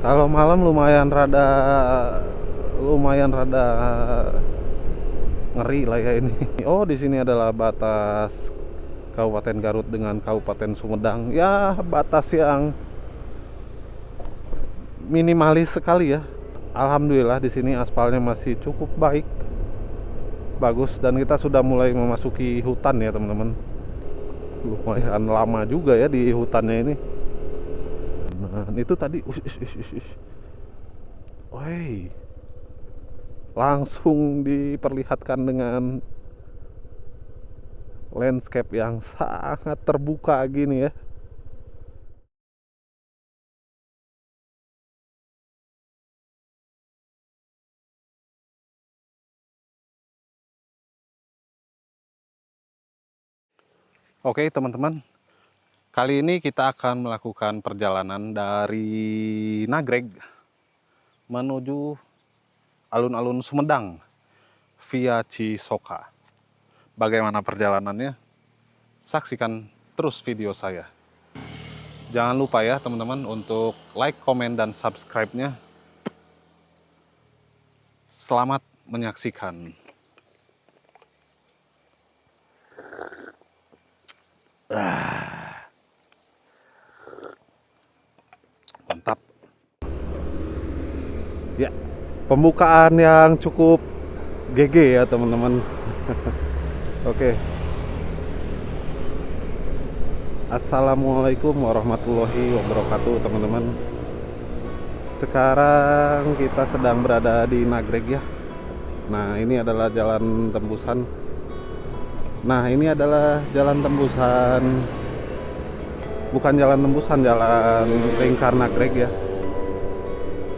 Kalau malam lumayan rada ngeri lah ya ini. Oh, di sini adalah batas Kabupaten Garut dengan Kabupaten Sumedang. Ya, batas yang minimalis sekali ya. Alhamdulillah di sini aspalnya masih cukup baik, bagus, dan kita sudah mulai memasuki hutan ya teman-teman. Lumayan lama juga ya di hutannya ini. Nah, itu tadi, woi, langsung diperlihatkan dengan landscape yang sangat terbuka gini ya. Oke teman-teman, kali ini kita akan melakukan perjalanan dari Nagreg menuju alun-alun Sumedang via Cisoka. Bagaimana perjalanannya? Saksikan terus video saya. Jangan lupa ya teman-teman untuk like, komen, dan subscribe-nya. Selamat menyaksikan. Mantap. Ya, pembukaan yang cukup GG ya teman-teman. Oke. Assalamualaikum warahmatullahi wabarakatuh teman-teman. Sekarang kita sedang berada di Nagreg ya. Nah, ini adalah jalan tembusan. Nah, ini adalah jalan tembusan. Bukan jalan tembusan, jalan lingkar Nagreg ya.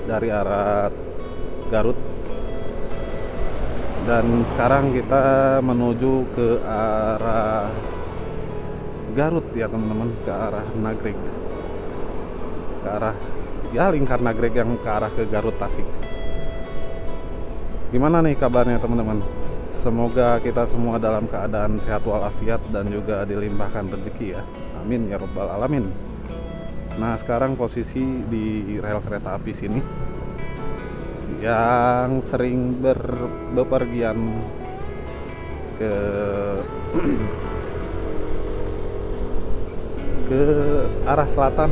Dari arah Garut. Dan sekarang kita menuju ke arah Garut ya teman-teman, ke arah Nagreg. Ke arah ya lingkar Nagreg yang ke arah ke Garut Tasik. Gimana nih kabarnya teman-teman? Semoga kita semua dalam keadaan sehat walafiat dan juga dilimpahkan rezeki ya. Amin ya robbal alamin. Nah, sekarang posisi di rel kereta api sini yang sering bepergian ke ke arah selatan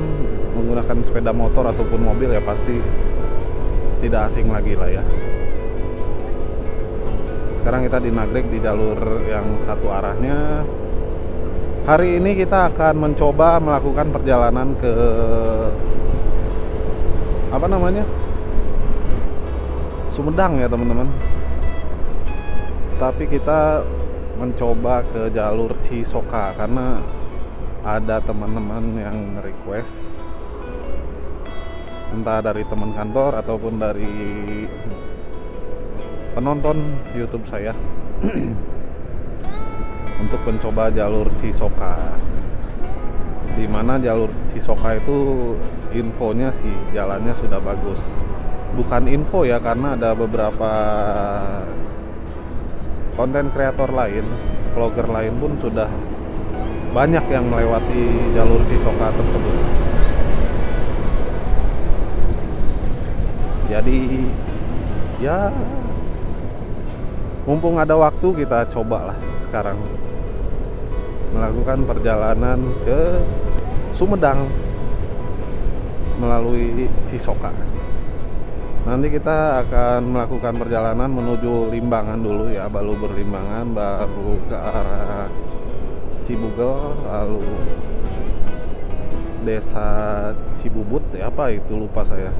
menggunakan sepeda motor ataupun mobil ya pasti tidak asing lagi lah ya. Sekarang kita di Nagreg di jalur yang satu arahnya. Hari ini kita akan mencoba melakukan perjalanan ke apa namanya? Sumedang ya teman-teman. Tapi kita mencoba ke jalur Cisoka karena ada teman-teman yang request, entah dari teman kantor ataupun dari penonton YouTube saya untuk mencoba jalur Cisoka. Di mana jalur Cisoka itu infonya sih jalannya sudah bagus. Bukan info ya, karena ada beberapa konten kreator lain, vlogger lain pun sudah banyak yang melewati jalur Cisoka tersebut. Jadi ya mumpung ada waktu kita cobalah sekarang melakukan perjalanan ke Sumedang melalui Cisoka. Nanti kita akan melakukan perjalanan menuju Limbangan dulu ya, Balubur Limbangan, baru ke arah Cibugel, lalu desa Cibubut ya, apa itu lupa saya.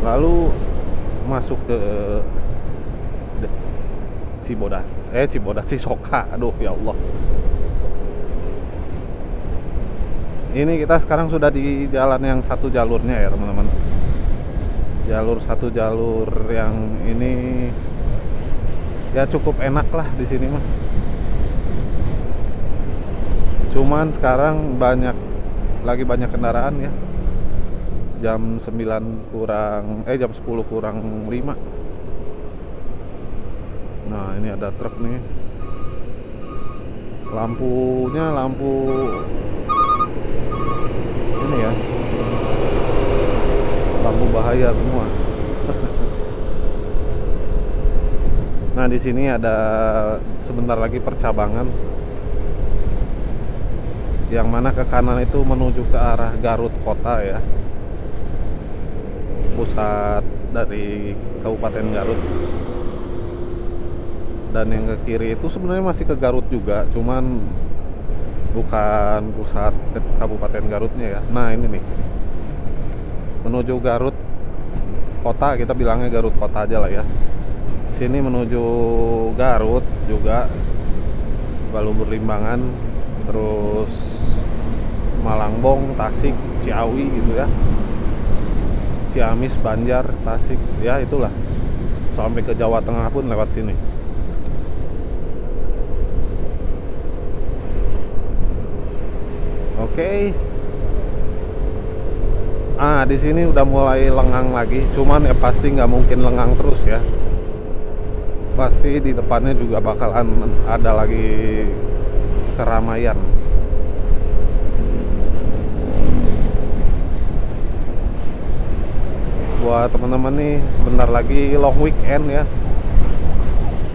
Lalu masuk ke Cisoka. Aduh ya Allah. Ini kita sekarang sudah di jalan yang satu jalurnya ya teman-teman. Jalur satu jalur yang ini ya cukup enak lah di sini mah. Cuman sekarang lagi banyak kendaraan ya. Jam 10 kurang 5. Nah, ini ada truk nih. Lampu bahaya semua. Nah, di sini ada sebentar lagi percabangan, yang mana ke kanan itu menuju ke arah Garut kota ya, pusat dari Kabupaten Garut. Dan yang ke kiri itu sebenarnya masih ke Garut juga, cuman bukan pusat Kabupaten Garutnya ya. Nah, ini nih menuju Garut kota, kita bilangnya Garut kota aja lah ya. Sini menuju Garut juga, Balubur Limbangan, terus Malangbong, Tasik, Ciawi gitu ya, Ciamis, Banjar, Tasik, ya itulah, sampai ke Jawa Tengah pun lewat sini. Oke. Di sini udah mulai lengang lagi, cuman ya pasti nggak mungkin lengang terus ya. Pasti di depannya juga bakalan ada lagi keramaian. Buat teman-teman nih, sebentar lagi long weekend ya,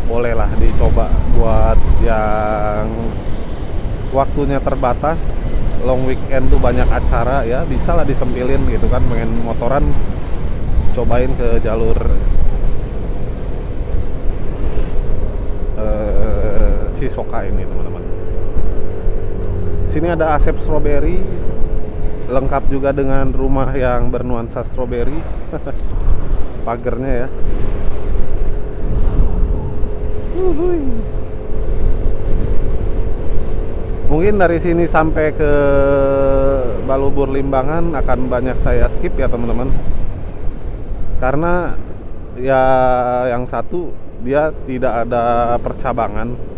bolehlah dicoba. Buat yang waktunya terbatas, long weekend tuh banyak acara ya, bisa lah disempilin gitu kan, pengen motoran, cobain ke jalur Cisoka ini teman-teman. Sini ada Asep Strawberry, lengkap juga dengan rumah yang bernuansa strawberry. Pagernya ya. Mungkin dari sini sampai ke Balubur Limbangan akan banyak saya skip ya teman-teman, karena ya yang satu dia tidak ada percabangan.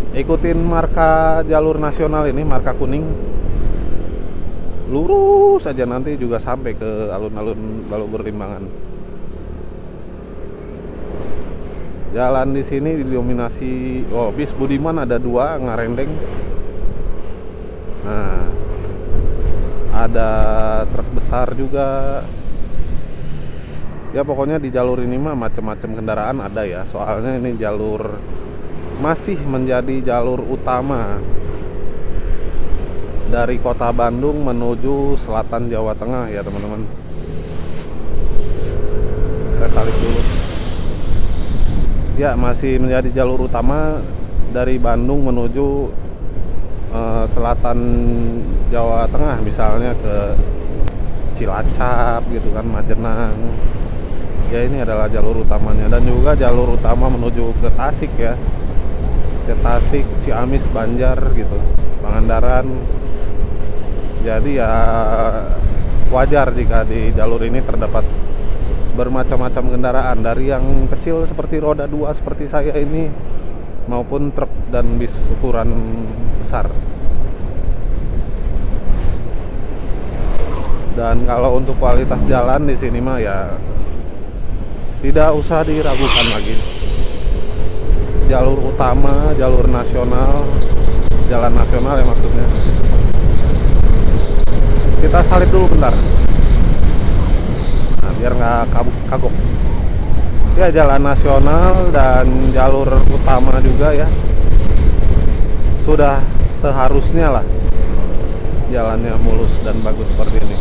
Ikutin marka jalur nasional ini, marka kuning, lurus aja nanti juga sampai ke alun-alun Balubur Limbangan. Jalan di sini didominasi bis Budiman, ada 2 ngarendeng. Nah, ada truk besar juga. Ya pokoknya di jalur ini mah macam-macam kendaraan ada ya. Soalnya ini jalur masih menjadi jalur utama dari kota Bandung menuju selatan Jawa Tengah ya teman-teman. Saya salib dulu. Ya, masih menjadi jalur utama dari Bandung menuju selatan Jawa Tengah, misalnya ke Cilacap gitu kan, Majenang. Ya ini adalah jalur utamanya, dan juga jalur utama menuju ke Tasik ya, ke Tasik, Ciamis, Banjar gitu, Pangandaran. Jadi ya wajar jika di jalur ini terdapat bermacam-macam kendaraan, dari yang kecil seperti roda 2 seperti saya ini, maupun truk dan bis ukuran besar. Dan kalau untuk kualitas jalan di sini mah ya tidak usah diragukan lagi. Jalur utama, jalur nasional, jalan nasional ya maksudnya. Kita salib dulu bentar. Nah, biar nggak kagok. Ya jalan nasional dan jalur utama juga ya. Sudah seharusnya lah jalannya mulus dan bagus seperti ini.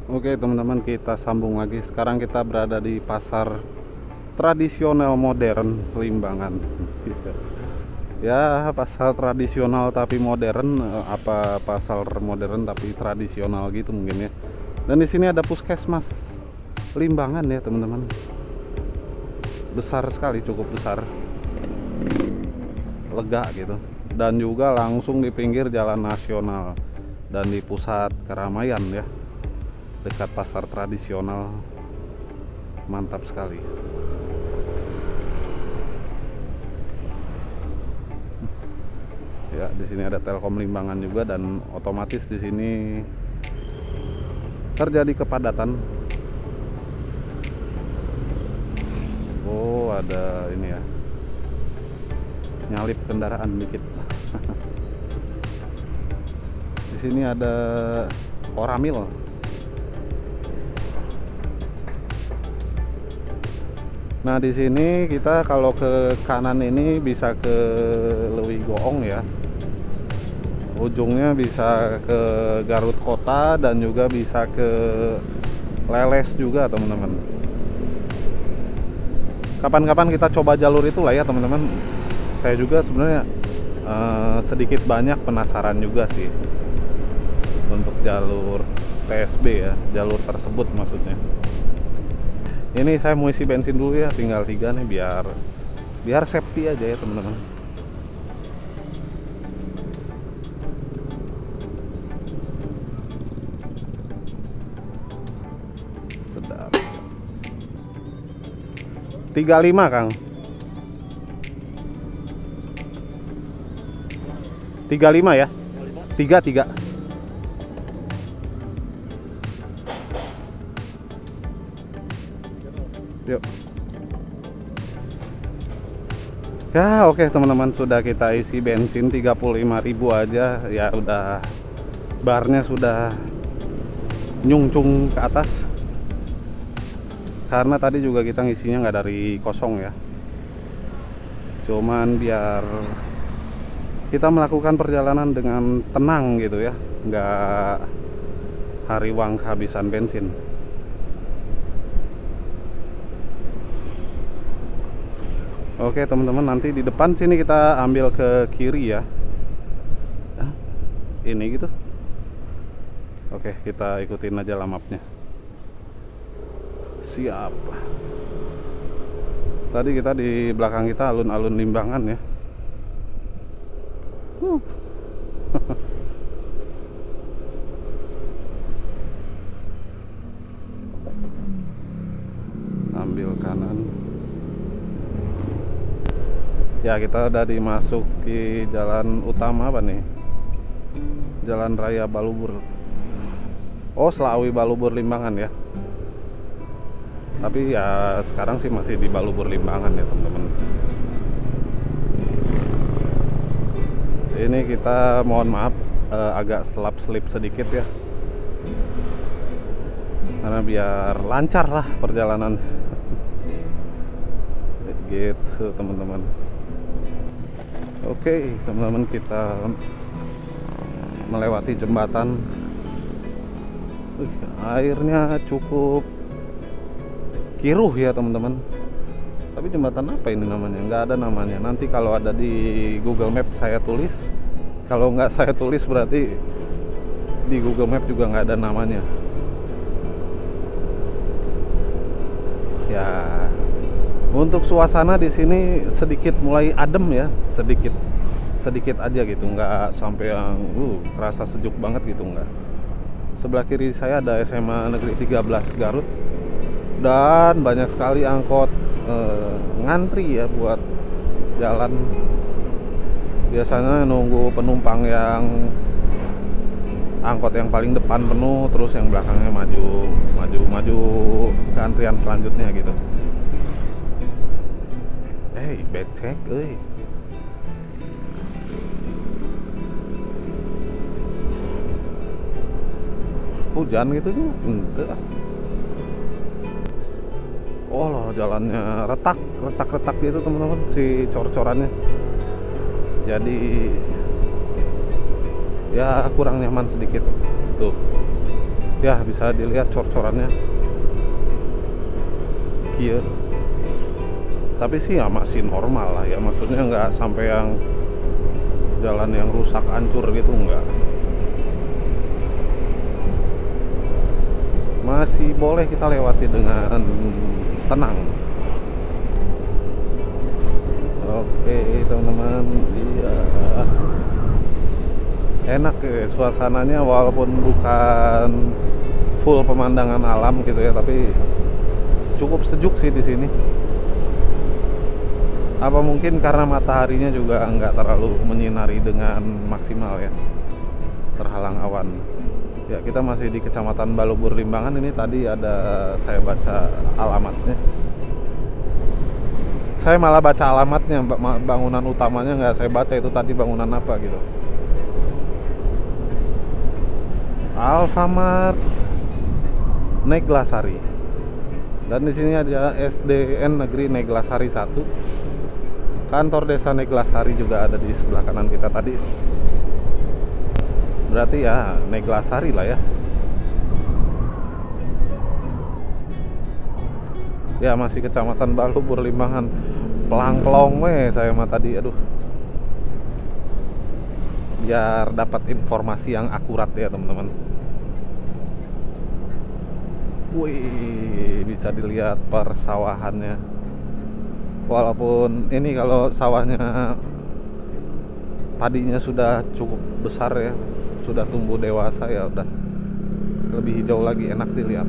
Oke teman-teman, kita sambung lagi. Sekarang kita berada di pasar tradisional modern Limbangan. Ya, pasar tradisional tapi modern, apa pasar modern tapi tradisional gitu mungkin ya. Dan di sini ada puskesmas Limbangan ya teman-teman. Besar sekali, cukup besar. Lega gitu. Dan juga langsung di pinggir jalan nasional dan di pusat keramaian ya, dekat pasar tradisional. Mantap sekali. Ya, di sini ada Telkom Limbangan juga, dan otomatis di sini terjadi kepadatan. Oh, ada ini ya, nyalip kendaraan dikit. Di sini ada Koramil. Nah, di sini kita kalau ke kanan ini bisa ke Lewi Goong ya. Ujungnya bisa ke Garut Kota dan juga bisa ke Leles juga, teman-teman. Kapan-kapan kita coba jalur itu lah ya, teman-teman. Saya juga sebenarnya sedikit banyak penasaran juga sih untuk jalur TSB ya, jalur tersebut maksudnya. Ini saya mau isi bensin dulu ya, tinggal 3 nih biar safety aja ya, teman-teman. Sedap. 35, Kang. 35 ya? 33. Yuk. Ya, oke teman-teman, sudah kita isi bensin 35.000 aja. Ya udah, barnya sudah nyungcung ke atas. Karena tadi juga kita ngisinya nggak dari kosong ya. Cuman biar kita melakukan perjalanan dengan tenang gitu ya, nggak hariwang kehabisan bensin. Oke teman-teman, nanti di depan sini kita ambil ke kiri ya. Ini gitu. Oke, kita ikutin aja lah mapnya. Siap. Tadi kita di belakang kita alun-alun Limbangan ya. Ambil kanan. Ya, kita udah dimasuki jalan utama apa nih? Jalan Raya Balubur. Oh, Slawi Balubur Limbangan ya. Tapi ya sekarang sih masih di Balubur Limbangan ya, teman-teman. Ini kita mohon maaf agak selap-selip sedikit ya, karena biar lancar lah perjalanan. Gitu teman-teman. Oke teman-teman, kita melewati jembatan. Airnya cukup kiruh ya teman-teman. Tapi jembatan apa ini namanya? Nggak ada namanya. Nanti kalau ada di Google Map saya tulis. Kalau nggak saya tulis berarti di Google Map juga nggak ada namanya. Ya, untuk suasana di sini sedikit mulai adem ya, sedikit aja gitu, nggak sampai yang kerasa sejuk banget gitu, nggak. Sebelah kiri saya ada SMA Negeri 13 Garut dan banyak sekali angkot ngantri ya buat jalan. Biasanya nunggu penumpang yang angkot yang paling depan penuh, terus yang belakangnya maju ke antrian selanjutnya gitu. Becek euy. Hujan gitu nya ente. Oh loh, jalannya retak gitu teman-teman, si cor-corannya. Jadi ya kurang nyaman sedikit tuh. Ya bisa dilihat cor-corannya. Kieu. Tapi sih ya masih normal lah ya, maksudnya nggak sampai yang jalan yang rusak hancur gitu, nggak. Masih boleh kita lewati dengan tenang. Oke teman-teman, iya enak ya suasananya, walaupun bukan full pemandangan alam gitu ya, tapi cukup sejuk sih di sini. Apa mungkin karena mataharinya juga nggak terlalu menyinari dengan maksimal ya, terhalang awan. Ya, kita masih di Kecamatan Balubur Limbangan. Ini tadi ada saya baca alamatnya. Saya malah baca alamatnya, bangunan utamanya nggak saya baca itu tadi bangunan apa gitu. Alfamart Neglasari. Dan di sini ada SDN Negeri Neglasari 1. Kantor Desa Neglasari juga ada di sebelah kanan kita tadi. Berarti ya Neglasari lah ya. Ya masih Kecamatan Balubur Limbangan. Pelang-pelong saya mah tadi, aduh. Biar dapat informasi yang akurat ya teman-teman. Wih, bisa dilihat persawahannya. Walaupun ini kalau sawahnya padinya sudah cukup besar ya, sudah tumbuh dewasa ya, udah lebih hijau lagi, enak dilihat.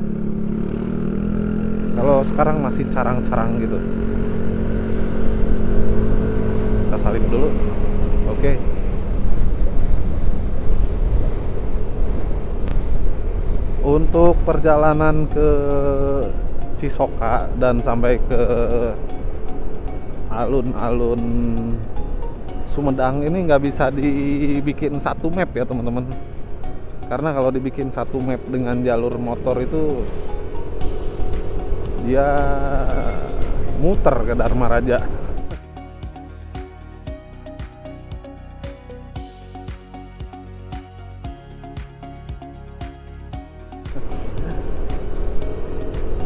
Kalau sekarang masih carang-carang gitu. Kita salip dulu. Oke. Untuk perjalanan ke Cisoka dan sampai ke alun-alun Sumedang ini nggak bisa dibikin satu map ya teman-teman. Karena kalau dibikin satu map dengan jalur motor itu dia muter ke Dharma Raja.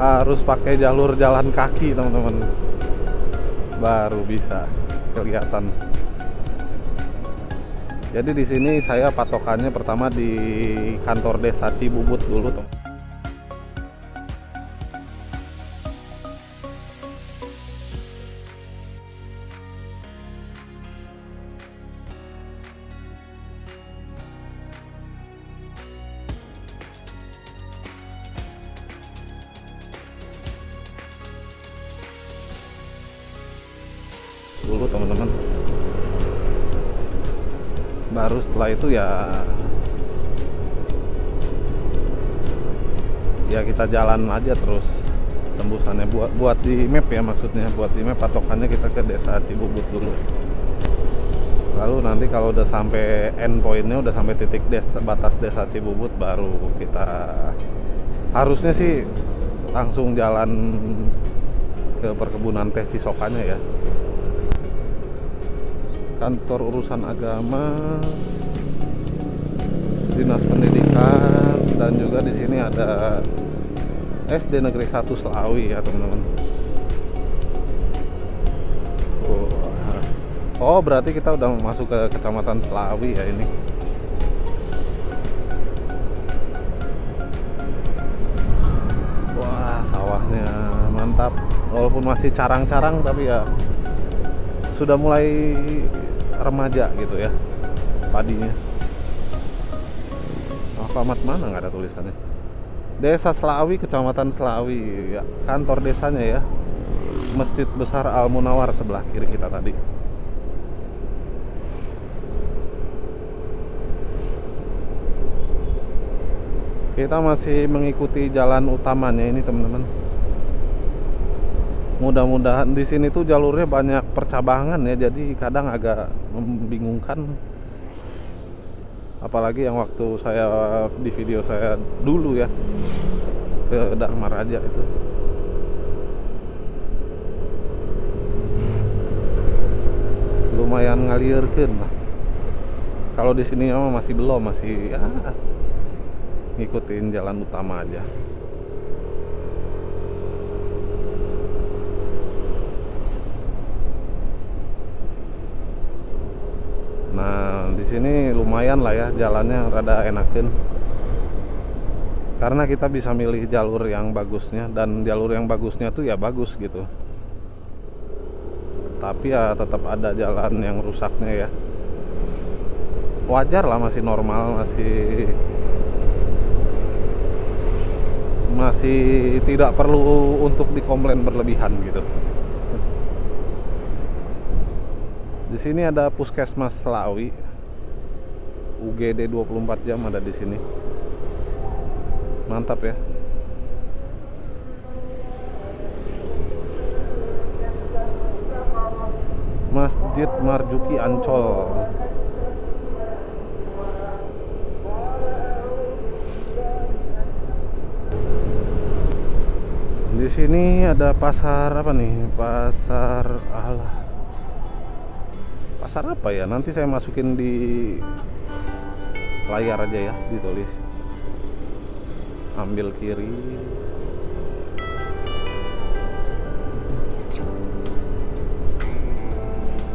Harus pakai jalur jalan kaki teman-teman, baru bisa kelihatan. Jadi di sini saya patokannya pertama di kantor desa Cibubut dulu teman. Dulu teman-teman, baru setelah itu ya kita jalan aja terus tembusannya buat di map ya, maksudnya buat di map patokannya kita ke desa Cibubut dulu. Lalu nanti kalau udah sampai end pointnya, udah sampai titik batas desa Cibubut, baru kita harusnya sih langsung jalan ke perkebunan teh Cisokanya ya. Kantor urusan agama, dinas pendidikan, dan juga di sini ada SD Negeri 1 Selawi ya teman-teman. Oh berarti kita udah masuk ke Kecamatan Selawi ya ini. Wah sawahnya mantap, walaupun masih carang-carang tapi ya sudah mulai remaja gitu ya padinya. Alfamart mana nggak ada tulisannya. Desa Selawi, Kecamatan Selawi ya, kantor desanya ya. Masjid Besar Al Munawar sebelah kiri kita tadi. Kita masih mengikuti jalan utamanya ini teman-teman. Mudah-mudahan di sini tuh jalurnya banyak percabangan ya, jadi kadang agak membingungkan. Apalagi yang waktu saya di video saya dulu ya ke Dharma Raja itu. Lumayan ngalirkeun lah. Kalau di sini masih belum, masih ya ngikutin jalan utama aja. Nah, di sini lumayan lah ya, jalannya rada enakeun. Karena kita bisa milih jalur yang bagusnya, dan jalur yang bagusnya tuh ya bagus gitu. Tapi ya tetap ada jalan yang rusaknya ya. Wajar lah, masih normal, masih tidak perlu untuk dikomplain berlebihan gitu. Di sini ada Puskesmas Selawi, UGD 24 jam ada di sini. Mantap ya. Masjid Marjuki Ancol. Di sini ada pasar apa nih? Pasar apa ya? Nanti saya masukin di layar aja ya, ditulis. Ambil kiri.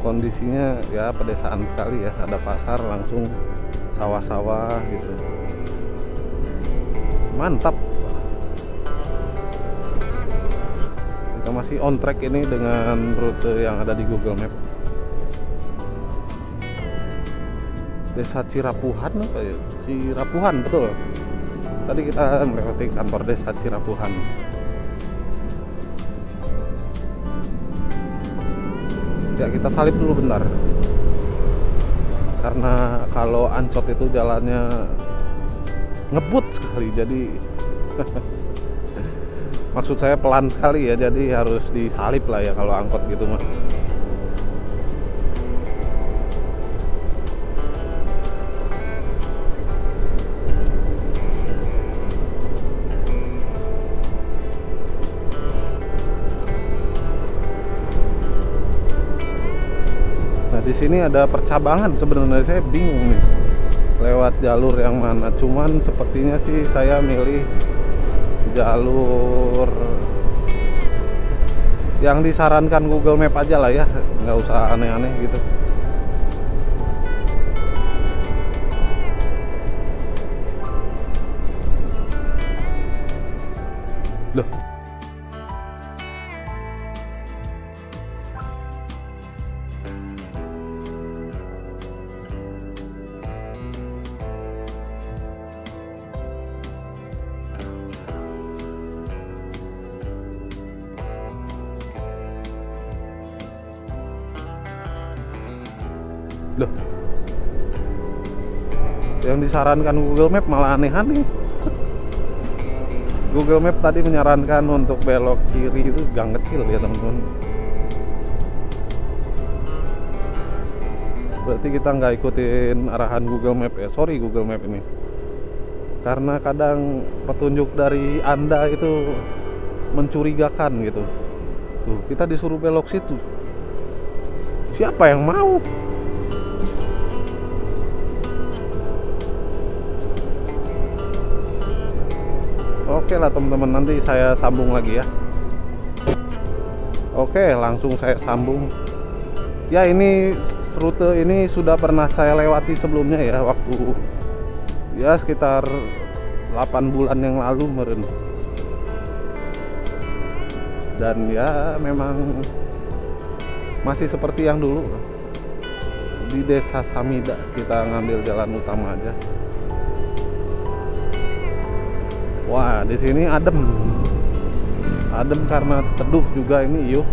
Kondisinya ya pedesaan sekali ya, ada pasar langsung sawah-sawah gitu. Mantap. Kita masih on track ini dengan rute yang ada di Google Map. Desa Cirapuhan apa ya? Cirapuhan, betul. Tadi kita melewati kantor desa Cirapuhan. Ya, kita salip dulu bentar. Karena kalau Ancot itu jalannya ngebut sekali, jadi maksud saya pelan sekali ya, jadi harus disalip lah ya kalau angkot gitu mah. Nah, di sini ada percabangan, sebenarnya saya bingung nih lewat jalur yang mana. Cuman sepertinya sih saya milih jalur yang disarankan Google Map aja lah ya, nggak usah aneh-aneh gitu. Loh, loh, yang disarankan Google Map malah aneh-aneh. Google Map tadi menyarankan untuk belok kiri itu gang kecil ya teman-teman. Berarti kita nggak ikutin arahan Google Map ya. Sorry Google Map ini. Karena kadang petunjuk dari Anda itu mencurigakan gitu. Tuh, kita disuruh belok situ. Siapa yang mau? Oke lah teman-teman, nanti saya sambung lagi ya. Oke, langsung saya sambung. Ya, ini rute ini sudah pernah saya lewati sebelumnya ya, waktu ya sekitar 8 bulan yang lalu meren. Dan ya memang masih seperti yang dulu. Di Desa Samida kita ngambil jalan utama aja. Wah, di sini adem. Adem karena teduh juga ini, yuk.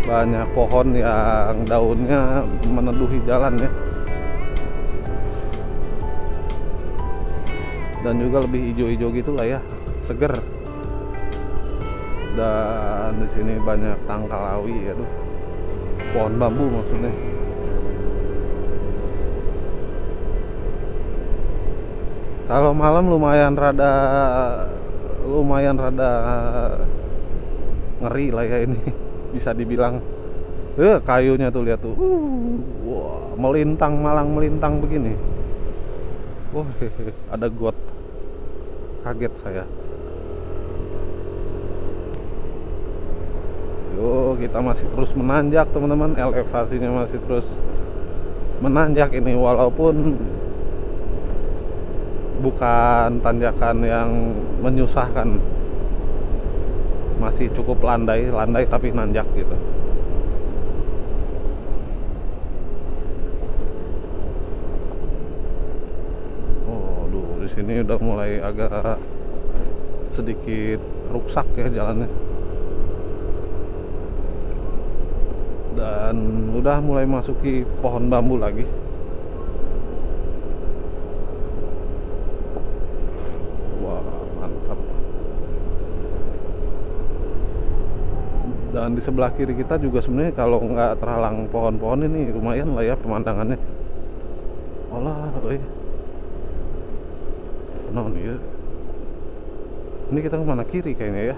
Banyak pohon yang daunnya meneduhi jalan ya. Dan juga lebih hijau-hijau gitulah ya, seger. Dan di sini banyak tangkalawi, aduh. Pohon bambu maksudnya. Kalau malam lumayan rada ngeri lah ya ini. Bisa dibilang kayunya tuh lihat tuh. Wah, malang melintang begini. Wah, ada got. Kaget saya. Yo, kita masih terus menanjak teman-teman. Elevasinya masih terus menanjak ini, walaupun bukan tanjakan yang menyusahkan, masih cukup landai tapi nanjak gitu. Oh, di sini udah mulai agak sedikit rusak ya jalannya, dan udah mulai masuki pohon bambu lagi. Dan di sebelah kiri kita juga sebenarnya kalau nggak terhalang pohon-pohon ini lumayan lah ya pemandangannya. Olah, non ya. Ini kita kemana? Kiri kayaknya ya.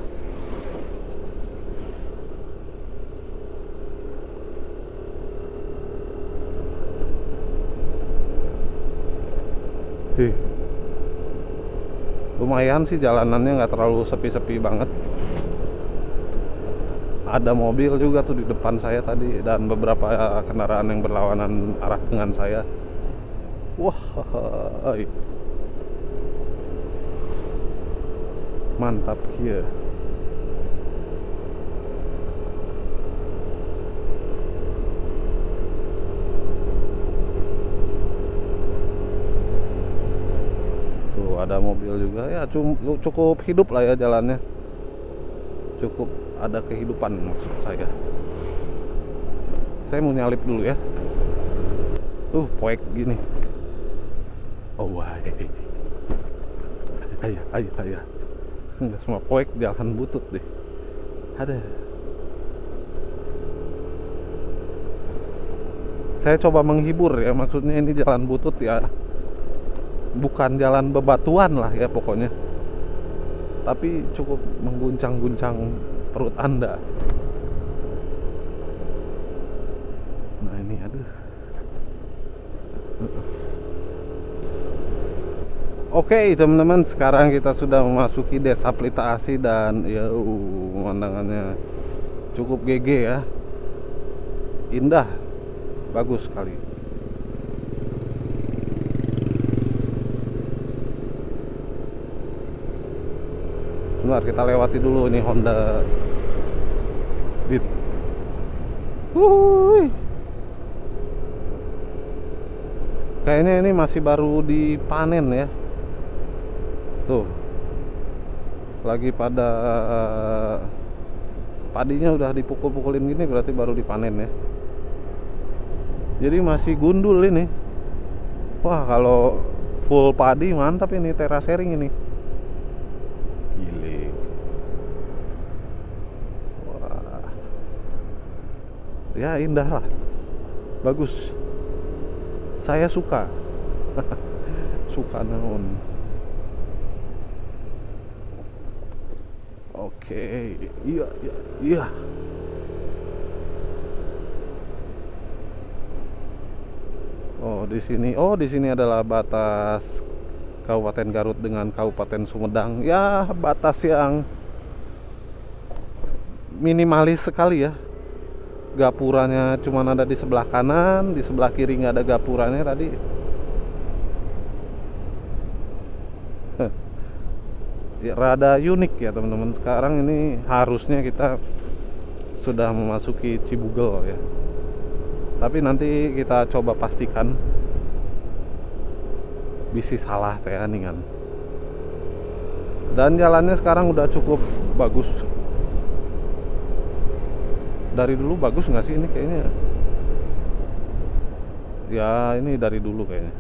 Lumayan sih jalanannya, nggak terlalu sepi-sepi banget. Ada mobil juga tuh di depan saya tadi, dan beberapa kendaraan yang berlawanan arah dengan saya. Wah, mantap ya. Tuh ada mobil juga ya, cukup hidup lah ya jalannya, cukup ada kehidupan maksud saya. Saya mau nyalip dulu ya. Poek gini. Oh wah, ayah. Nggak semua poek jalan butut deh. Ada. Saya coba menghibur ya, maksudnya ini jalan butut ya, bukan jalan bebatuan lah ya pokoknya, tapi cukup mengguncang-guncang perut Anda. Nah ini aduh. Oke teman-teman, sekarang kita sudah memasuki Desa Pelita Asih dan ya pemandangannya cukup GG ya, indah, bagus sekali. Sebentar, kita lewati dulu ini Honda Beat. Kayaknya ini masih baru dipanen ya. Tuh, lagi pada padinya udah dipukul-pukulin gini, berarti baru dipanen ya. Jadi masih gundul ini. Wah, kalau full padi mantap ini, terasering ini. Gile. Wah. Ya indah lah. Bagus. Saya suka. Suka naon. Oke, iya. Di sini adalah batas Kabupaten Garut dengan Kabupaten Sumedang. Ya, batas yang minimalis sekali ya. Gapuranya cuma ada di sebelah kanan, di sebelah kiri nggak ada gapuranya tadi. Ya, rada unik ya teman-teman. Sekarang ini harusnya kita sudah memasuki Cibugel ya, tapi nanti kita coba pastikan. Bisi salah teh aningan. Dan jalannya sekarang udah cukup bagus. Dari dulu bagus nggak sih ini kayaknya? Ya ini dari dulu kayaknya.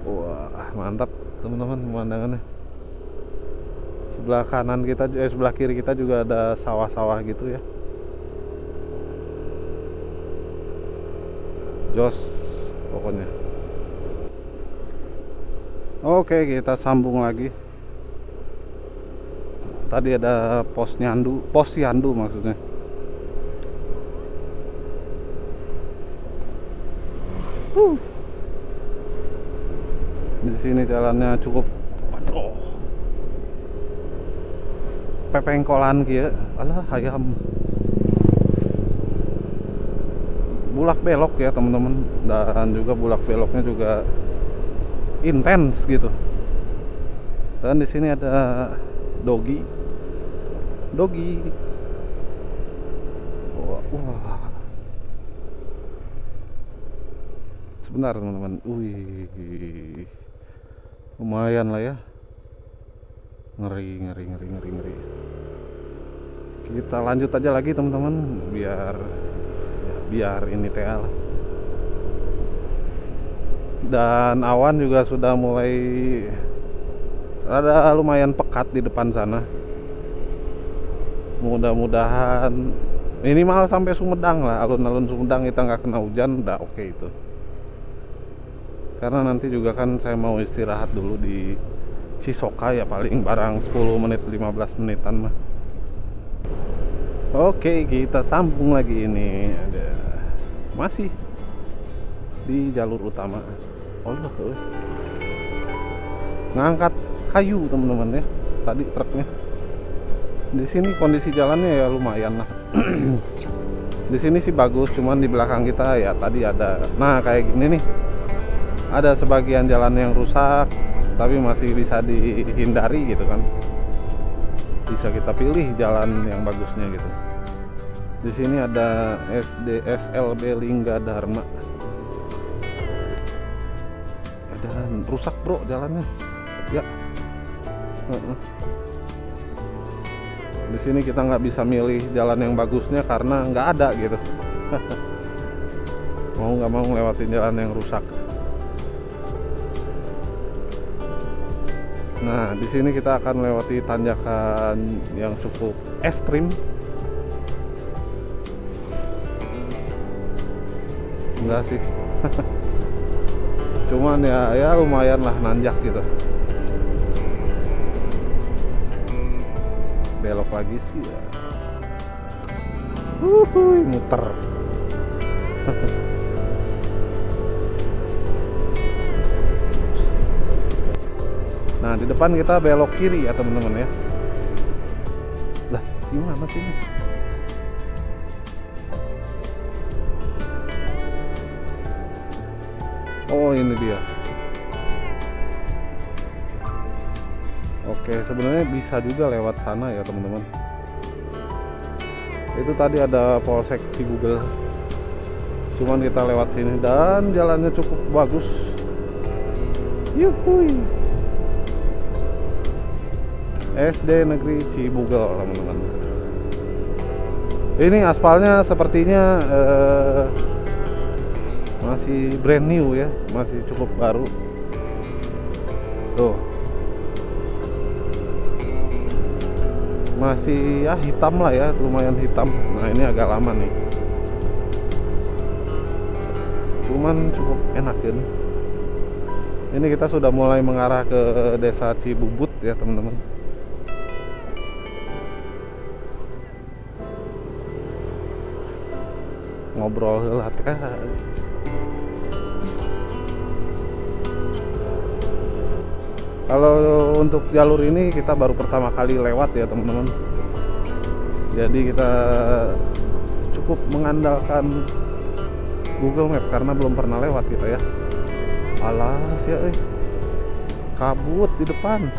Wah, mantap teman-teman pemandangannya. Sebelah kanan kita, sebelah kiri kita juga ada sawah-sawah gitu ya. Jos pokoknya. Oke, kita sambung lagi. Tadi ada pos Yandu maksudnya. Di sini jalannya cukup, waduh, pepengkolan kia, alah hayam. Bulak belok ya teman-teman, dan juga bulak beloknya juga intens gitu. Dan di sini ada dogi. Wah. Sebentar teman-teman. Wih. Lumayan lah ya. Ngeri. Kita lanjut aja lagi teman-teman, biar ini teh lah. Dan awan juga sudah mulai rada lumayan pekat di depan sana. Mudah-mudahan Minimal sampai Sumedang lah, alun-alun Sumedang kita nggak kena hujan udah oke itu. Karena nanti juga kan saya mau istirahat dulu di Cisoka ya, paling barang 10 menit 15 menitan mah. Oke, kita sambung lagi ini. Masih di jalur utama. Allah, ngangkat kayu teman-teman ya. Tadi truknya. Di sini kondisi jalannya ya lumayan lah. Di sini sih bagus, cuman di belakang kita ya tadi ada. Nah, kayak gini nih. Ada sebagian jalan yang rusak, tapi masih bisa dihindari gitu kan. Bisa kita pilih jalan yang bagusnya gitu. Di sini ada SD SLB Lingga Dharma. Dan rusak bro jalannya. Ya. Di sini kita nggak bisa milih jalan yang bagusnya karena nggak ada gitu. Mau nggak mau ngelewatin jalan yang rusak. Nah, di sini kita akan melewati tanjakan yang cukup ekstrim. Enggak sih. Cuman ya lumayan lah nanjak gitu. Belok lagi sih ya. Muter. Nah, di depan kita belok kiri ya teman-teman ya. Lah, gimana sih ini? Oh, ini dia. Oke, sebenarnya bisa juga lewat sana ya teman-teman. Itu tadi ada Polsek Cigugel. Cuman kita lewat sini dan jalannya cukup bagus. Yuhui. SD Negeri Cibugel teman-teman. Ini aspalnya sepertinya masih brand new ya, masih cukup baru. Tuh, masih ya hitam lah ya, lumayan hitam. Nah ini agak lama nih, cuman cukup enak kan. Ini kita sudah mulai mengarah ke desa Cibubut ya teman-teman. Ngobrol lah kan. Kalau untuk jalur ini kita baru pertama kali lewat ya teman-teman. Jadi kita cukup mengandalkan Google Map karena belum pernah lewat kita ya. Alas ya, kabut di depan.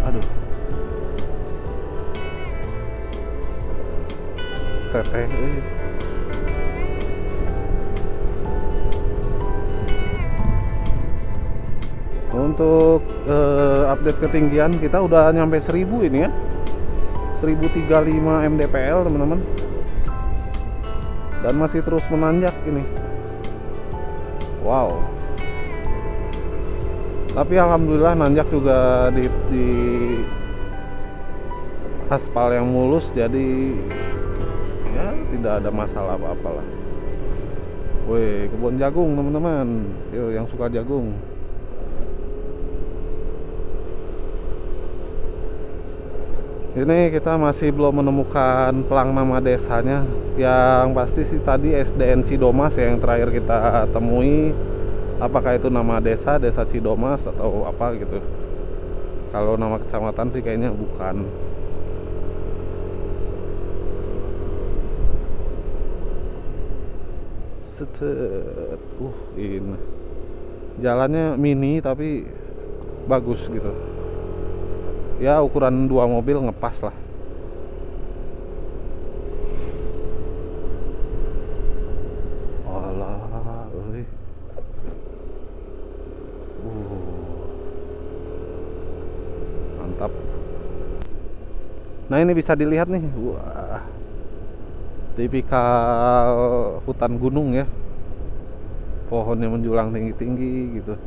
Aduh. Teteh. Untuk update ketinggian kita udah nyampe 1000 ini ya, 1035 mdpl teman-teman, dan masih terus menanjak ini. Wow. Tapi alhamdulillah nanjak juga di aspal yang mulus, jadi ya tidak ada masalah apa-apa lah. Woi, kebun jagung teman-teman. Yo, yang suka jagung. Ini kita masih belum menemukan pelang nama desanya. Yang pasti sih tadi SDN Cidomas yang terakhir kita temui. Apakah itu nama desa, Desa Cidomas atau apa gitu. Kalau nama kecamatan sih kayaknya bukan. Ini jalannya mini tapi bagus gitu. Ya ukuran 2 mobil ngepas lah. Alah, mantap. Nah ini bisa dilihat nih, wah, tipikal hutan gunung ya, pohonnya menjulang tinggi-tinggi gitu.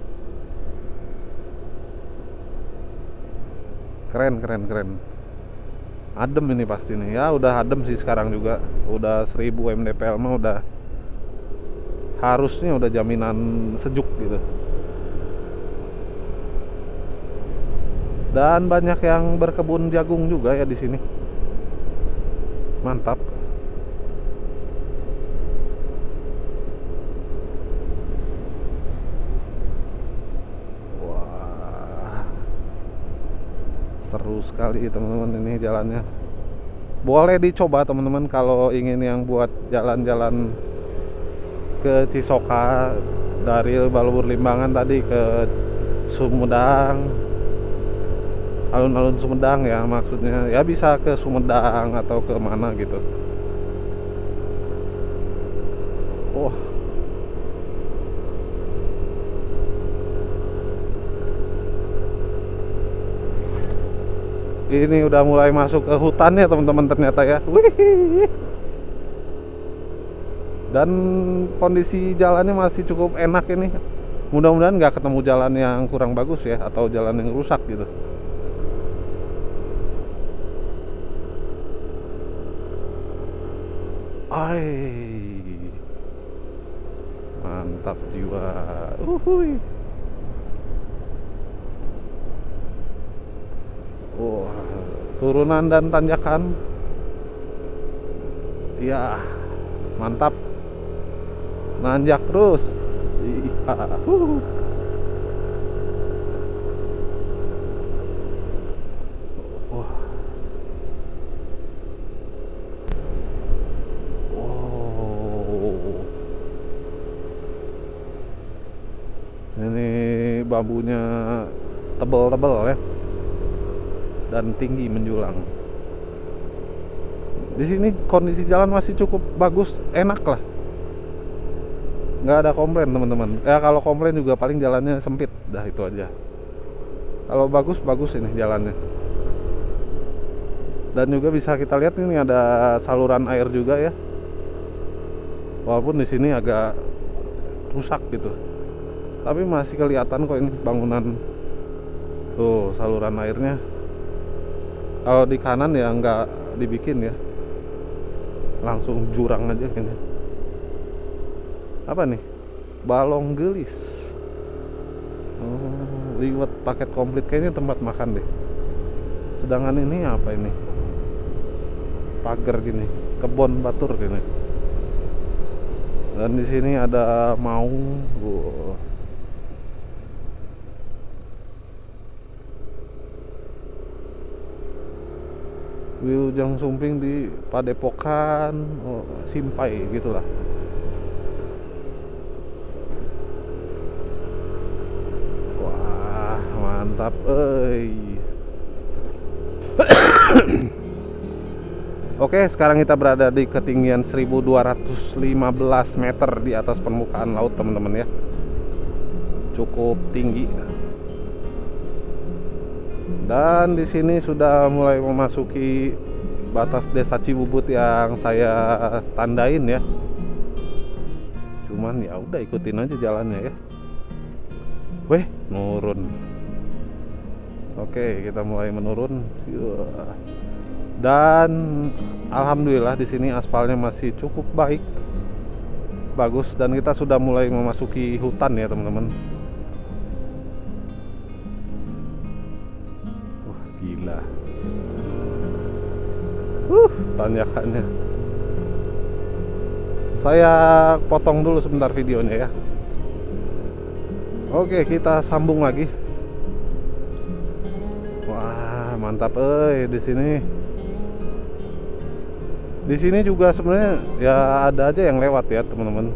Keren, keren, keren. Adem ini pasti nih. Ya udah adem sih sekarang juga. Udah 1000 mdpl mah udah harusnya udah jaminan sejuk gitu. Dan banyak yang berkebun jagung juga ya di sini. Mantap. Wah, seru sekali teman-teman ini jalannya. Boleh dicoba teman-teman kalau ingin yang buat jalan-jalan ke Cisoka dari Balubur Limbangan tadi ke Sumedang, alun-alun Sumedang ya maksudnya. Ya bisa ke Sumedang atau ke mana gitu. Wah, ini udah mulai masuk ke hutan ya teman-teman ternyata ya. Wih. Dan kondisi jalannya masih cukup enak ini. Mudah-mudahan nggak ketemu jalan yang kurang bagus ya, atau jalan yang rusak gitu. Ai, mantap jiwa. Uhuy. Wah, turunan dan tanjakan. Ya, mantap. Nanjak terus. Iya. Wah. Wow. Ini bambunya tebal-tebal ya. Dan tinggi menjulang. Di sini kondisi jalan masih cukup bagus, enak lah. Nggak ada komplain teman-teman. Ya kalau komplain juga paling jalannya sempit, dah itu aja. Kalau bagus ini jalannya. Dan juga bisa kita lihat ini ada saluran air juga ya. Walaupun di sini agak rusak gitu, tapi masih kelihatan kok ini bangunan. Tuh saluran airnya. Kalau di kanan ya nggak dibikin ya, langsung jurang aja kayaknya. Apa nih? Balong gelis. Oh, liwet paket komplit, kayaknya tempat makan deh. Sedangkan ini apa ini? Pagar gini, kebon batur gini. Dan di sini ada maung. Wow. Wilujeng Sumping di Padepokan, Simpai gitulah. Wah, mantap Oke, sekarang kita berada di ketinggian 1215 meter di atas permukaan laut, teman-teman ya. Cukup tinggi. Dan di sini sudah mulai memasuki batas Desa Cibubut yang saya tandain ya. Cuman ya udah ikutin aja jalannya ya. Weh, nurun. Oke, kita mulai menurun. Dan alhamdulillah di sini aspalnya masih cukup baik, bagus, dan kita sudah mulai memasuki hutan ya teman-teman. Gila. Tanjakannya. Saya potong dulu sebentar videonya ya. Oke, kita sambung lagi. Wah, mantap di sini. Di sini juga sebenarnya ya ada aja yang lewat ya, teman-teman.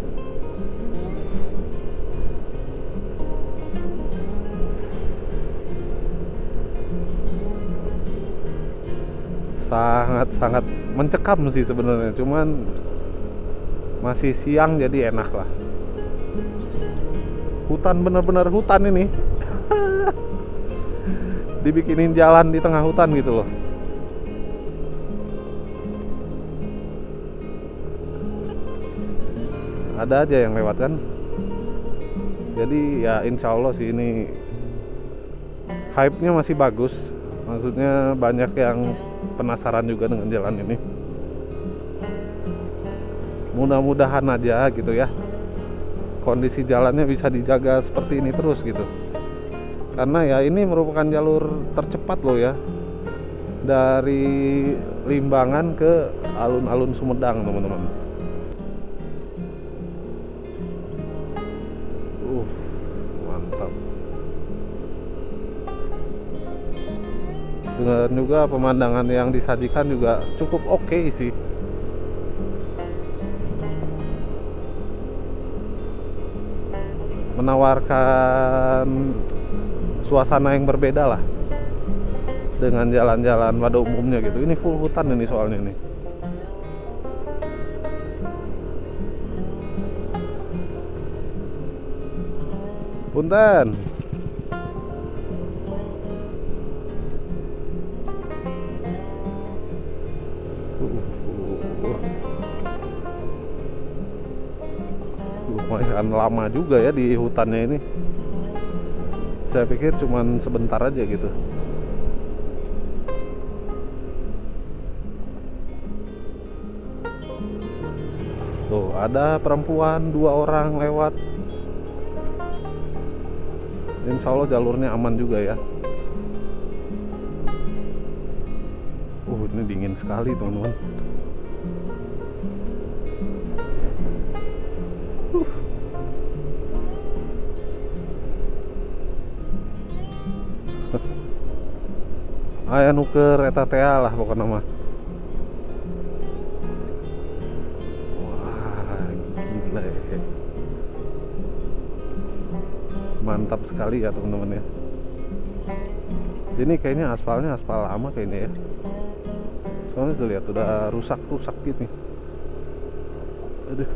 Sangat-sangat mencekam sih sebenarnya, cuman masih siang jadi enak lah. Hutan, bener-bener hutan ini. Dibikinin jalan di tengah hutan gitu loh. Ada aja yang lewat kan. Jadi ya insya Allah sih ini hype-nya masih bagus. Maksudnya banyak yang penasaran juga dengan jalan ini. Mudah-mudahan aja gitu ya, kondisi jalannya bisa dijaga seperti ini terus gitu. Karena ya ini merupakan jalur tercepat loh ya, dari Limbangan ke alun-alun Sumedang teman-teman. Mantap. Dan juga pemandangan yang disajikan juga cukup oke sih. Menawarkan suasana yang berbeda lah dengan jalan-jalan pada umumnya gitu. Ini full hutan ini soalnya nih. Punten. Lumayan lama juga ya di hutannya ini. Saya pikir cuman sebentar aja gitu. Tuh, ada perempuan 2 orang lewat. Insya Allah jalurnya aman juga ya. Ini dingin sekali teman-teman. Aya nuker eta teh lah pokoknya mah. Wah, gila ya. Mantap sekali ya teman-teman ya. Ini kayaknya aspalnya aspal lama kayaknya ya. Soalnya tuh lihat udah rusak-rusak gitu nih. Aduh.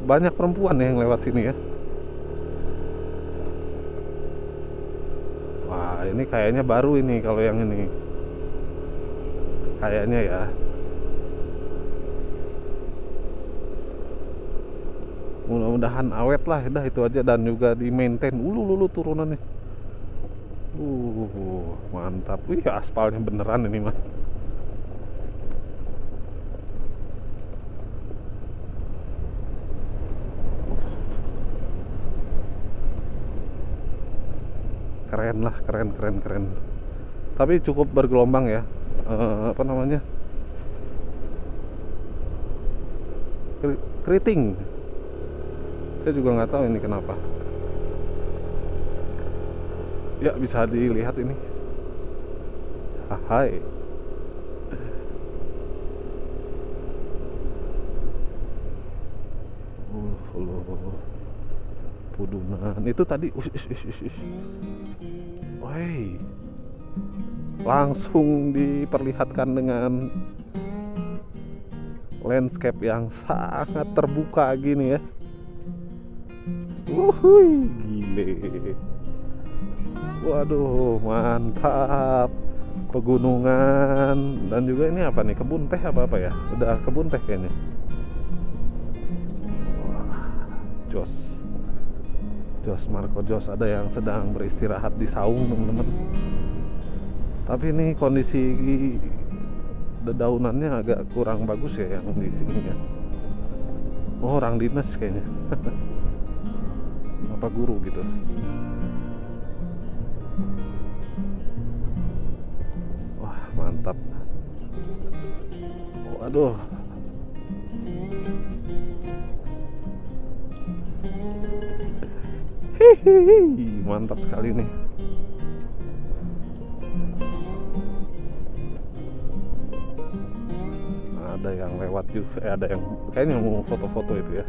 Banyak perempuan yang lewat sini ya. Wah, ini kayaknya baru ini kalau yang ini. Kayaknya ya. Mudah-mudahan awet lah, dah itu aja, dan juga di maintain ulu turunannya. Mantap. Wih, aspalnya beneran ini mah. Keren lah, keren. Tapi cukup bergelombang ya. Apa namanya? Keriting. Saya juga nggak tahu ini kenapa. Ya, bisa dilihat ini. Hai. Pudunan itu tadi. Woi. Langsung diperlihatkan dengan landscape yang sangat terbuka gini ya. Gile. Waduh, mantap. Pegunungan dan juga ini apa nih? Kebun teh apa ya? Udah kebun teh kayaknya. Wah, jos Marco Jos, ada yang sedang beristirahat di saung teman-teman. Tapi ini kondisi dedaunannya agak kurang bagus ya yang di sini ya. Oh, orang dinas kayaknya. Apa guru gitu. Wah, mantap. Waduh. Hihihi, mantap sekali nih. Ada yang lewat juga, ada yang kayaknya mau foto-foto itu ya.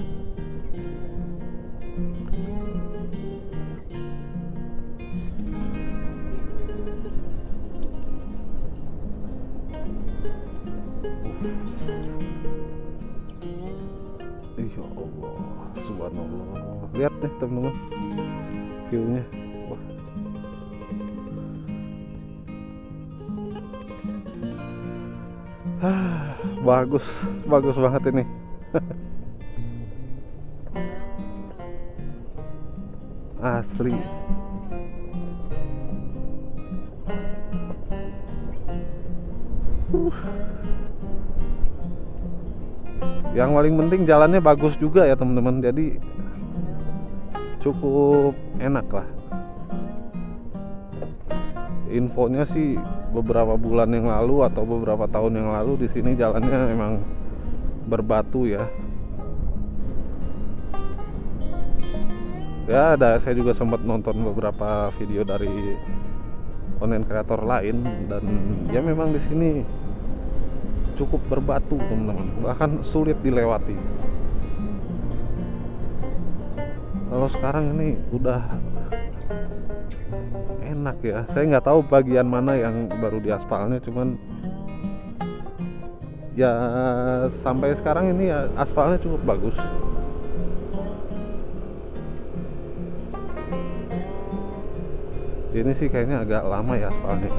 Ya Allah, subhanallah. Lihat nih teman-teman, view-nya. Wah. Bagus banget ini. asli. Yang paling penting jalannya bagus juga ya teman-teman, jadi cukup enak lah. Infonya sih beberapa bulan yang lalu atau beberapa tahun yang lalu di sini jalannya emang berbatu ya. Ya, saya juga sempat nonton beberapa video dari konten kreator lain dan ya memang di sini cukup berbatu teman-teman, bahkan sulit dilewati. Kalau sekarang ini udah enak ya. Saya nggak tahu bagian mana yang baru diaspalnya, cuman ya sampai sekarang ini ya aspalnya cukup bagus. Ini sih kayaknya agak lama ya aspalnya.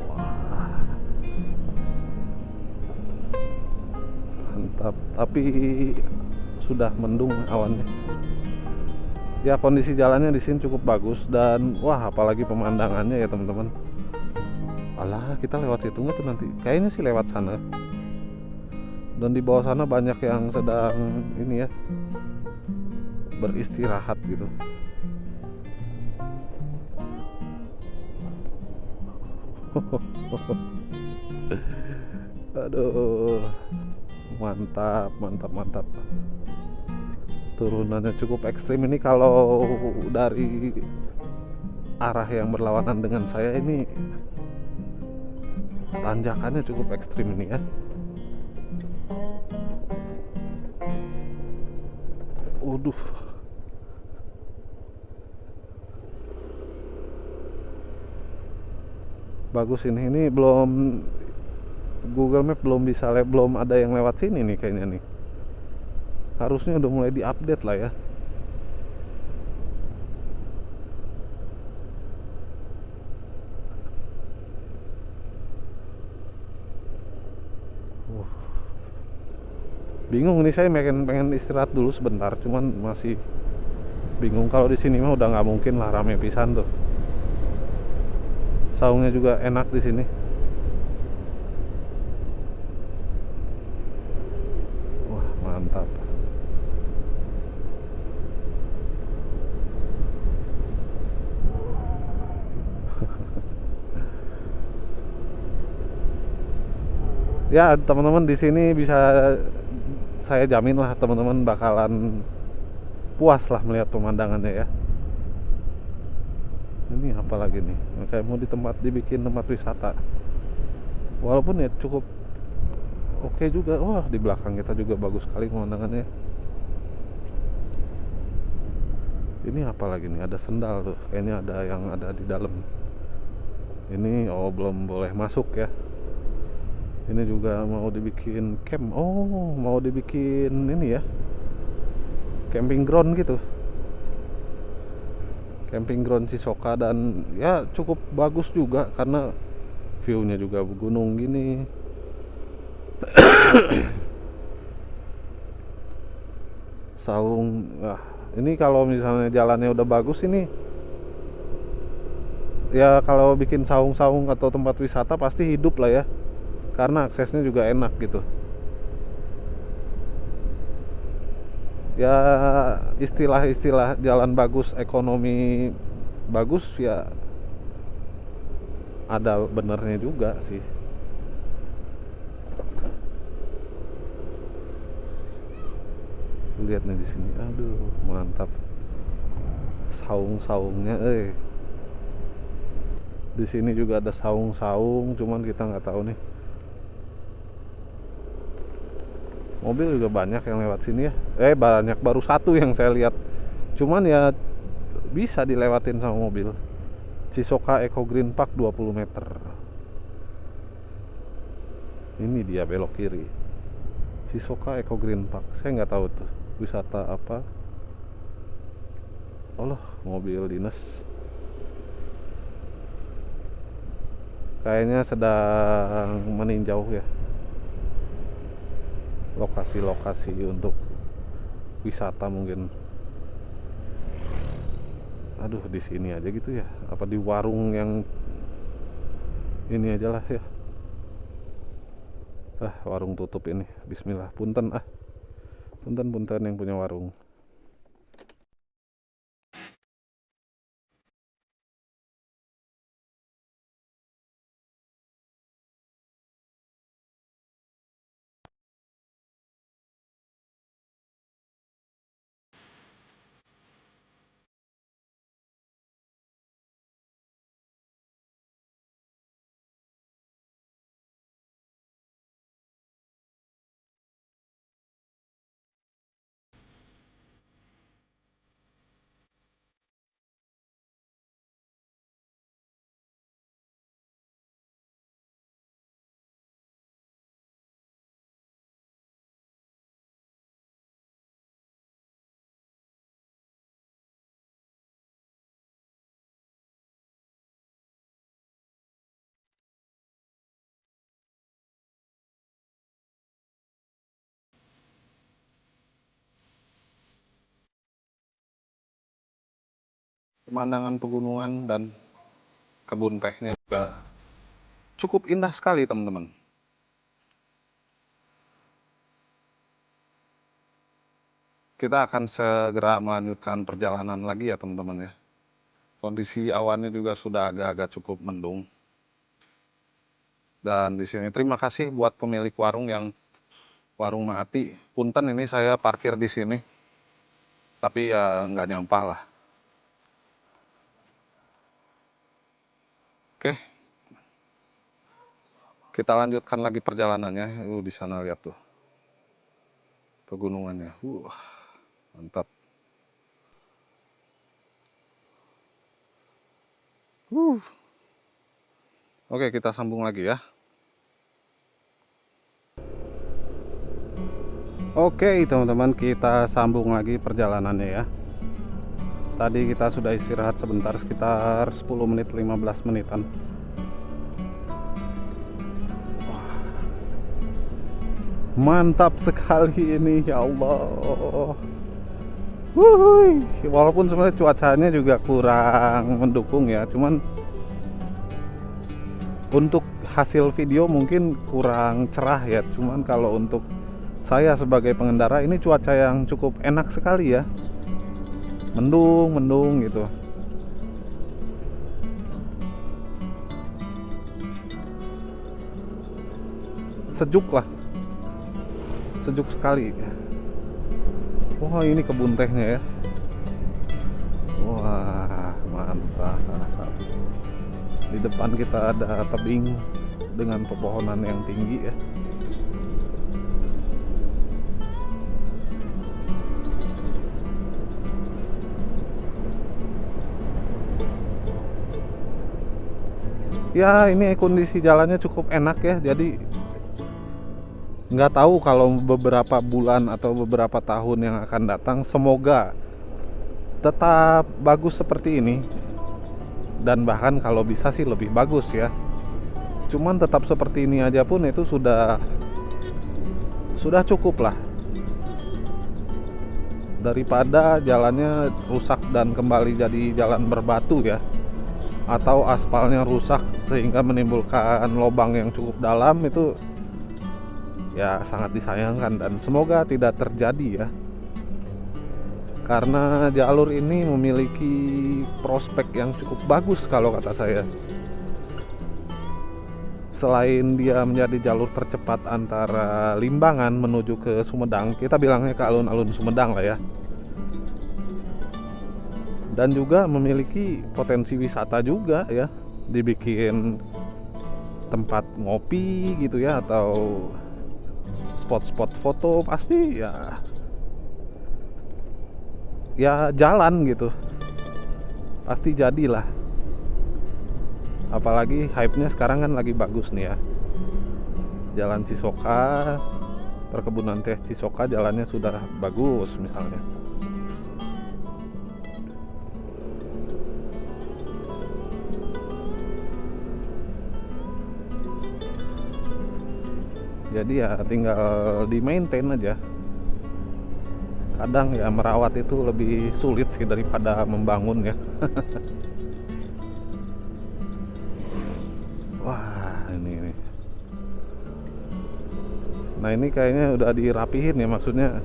Wah, mantap. Tapi sudah mendung awannya. Ya kondisi jalannya di sini cukup bagus dan wah apalagi pemandangannya ya teman-teman. Alah, kita lewat situ nggak tuh nanti? Kayaknya sih lewat sana. Dan di bawah sana banyak yang sedang ini ya, beristirahat gitu. Aduh, mantap. Turunannya cukup ekstrim ini. Kalau dari arah yang berlawanan dengan saya ini tanjakannya cukup ekstrim ini ya. Waduh, bagus ini belum, Google Map belum bisa belum ada yang lewat sini nih kayaknya nih. Harusnya udah mulai diupdate lah ya. Bingung nih, saya pengen istirahat dulu sebentar, cuman masih bingung. Kalau di sini mah udah nggak mungkin lah, rame pisan tuh. Saungnya juga enak di sini. Wah, mantap. Ya, teman-teman di sini bisa saya jamin lah teman-teman bakalan puas lah melihat pemandangannya ya. Ini apa lagi nih? Kayak mau dibikin tempat wisata. Walaupun ya cukup oke juga. Wah, di belakang kita juga bagus sekali pemandangannya. Ini apa lagi nih? Ada sendal tuh. Kayaknya ada yang ada di dalam. Ini belum boleh masuk ya. Ini juga mau dibikin camp. Oh, mau dibikin ini ya, camping ground gitu. Camping ground Cisoka, dan ya cukup bagus juga karena view-nya juga gunung gini. Saung. Ini kalau misalnya jalannya udah bagus ini ya, kalau bikin saung-saung atau tempat wisata pasti hidup lah ya, karena aksesnya juga enak gitu ya. Istilah jalan bagus, ekonomi bagus ya, ada benernya juga sih. Lihat nih di sini, aduh mantap saung-saungnya. Di sini juga ada saung-saung, cuman kita nggak tahu nih. Mobil juga banyak yang lewat sini ya. Banyak, baru satu yang saya lihat. Cuman ya bisa dilewatin sama mobil. Cisoka Eco Green Park 20 meter. Ini dia belok kiri. Cisoka Eco Green Park. Saya nggak tahu tuh wisata apa. Allah, mobil dinas. Kayaknya sedang meninjau ya. lokasi-lokasi untuk wisata mungkin. Aduh, di sini aja gitu ya, apa di warung yang ini aja lah ya. Warung tutup ini, bismillah, punten punten yang punya warung. Pemandangan pegunungan dan kebun tehnya juga cukup indah sekali, teman-teman. Kita akan segera melanjutkan perjalanan lagi ya, teman-teman ya. Kondisi awannya juga sudah agak-agak cukup mendung. Dan di sini terima kasih buat pemilik warung yang warung mati. Punten, ini saya parkir di sini. Tapi ya nggak nyampah lah. Oke. Kita lanjutkan lagi perjalanannya. Di sana lihat tuh pegunungannya. Mantap. Oke, kita sambung lagi ya. Oke, teman-teman, kita sambung lagi perjalanannya ya. Tadi kita sudah istirahat sebentar, sekitar 10 menit, 15 menitan. Mantap sekali ini, ya Allah. Wuhui. Walaupun sebenarnya cuacanya juga kurang mendukung ya, cuman untuk hasil video mungkin kurang cerah ya. Cuman kalau untuk saya sebagai pengendara, ini cuaca yang cukup enak sekali ya. Mendung gitu. Sejuk lah. Sejuk sekali. Wah, ini kebun tehnya ya. Wah, mantap. Di depan kita ada tebing dengan pepohonan yang tinggi ya. Ya, ini kondisi jalannya cukup enak ya. Jadi nggak tahu kalau beberapa bulan atau beberapa tahun yang akan datang, semoga tetap bagus seperti ini, dan bahkan kalau bisa sih lebih bagus ya. Cuman tetap seperti ini aja pun itu sudah cukup lah, daripada jalannya rusak dan kembali jadi jalan berbatu ya, atau aspalnya rusak sehingga menimbulkan lubang yang cukup dalam. Itu ya sangat disayangkan dan semoga tidak terjadi ya, karena jalur ini memiliki prospek yang cukup bagus kalau kata saya. Selain dia menjadi jalur tercepat antara Limbangan menuju ke Sumedang, kita bilangnya ke alun-alun Sumedang lah ya, dan juga memiliki potensi wisata juga ya, dibikin tempat ngopi gitu ya, atau spot-spot foto, pasti ya jalan gitu, pasti jadilah. Apalagi hype-nya sekarang kan lagi bagus nih ya, Jalan Cisoka, perkebunan teh Cisoka jalannya sudah bagus misalnya. Jadi ya tinggal di maintain aja. Kadang ya merawat itu lebih sulit sih daripada membangun ya. Wah, ini. Nah, ini kayaknya udah dirapihin ya, maksudnya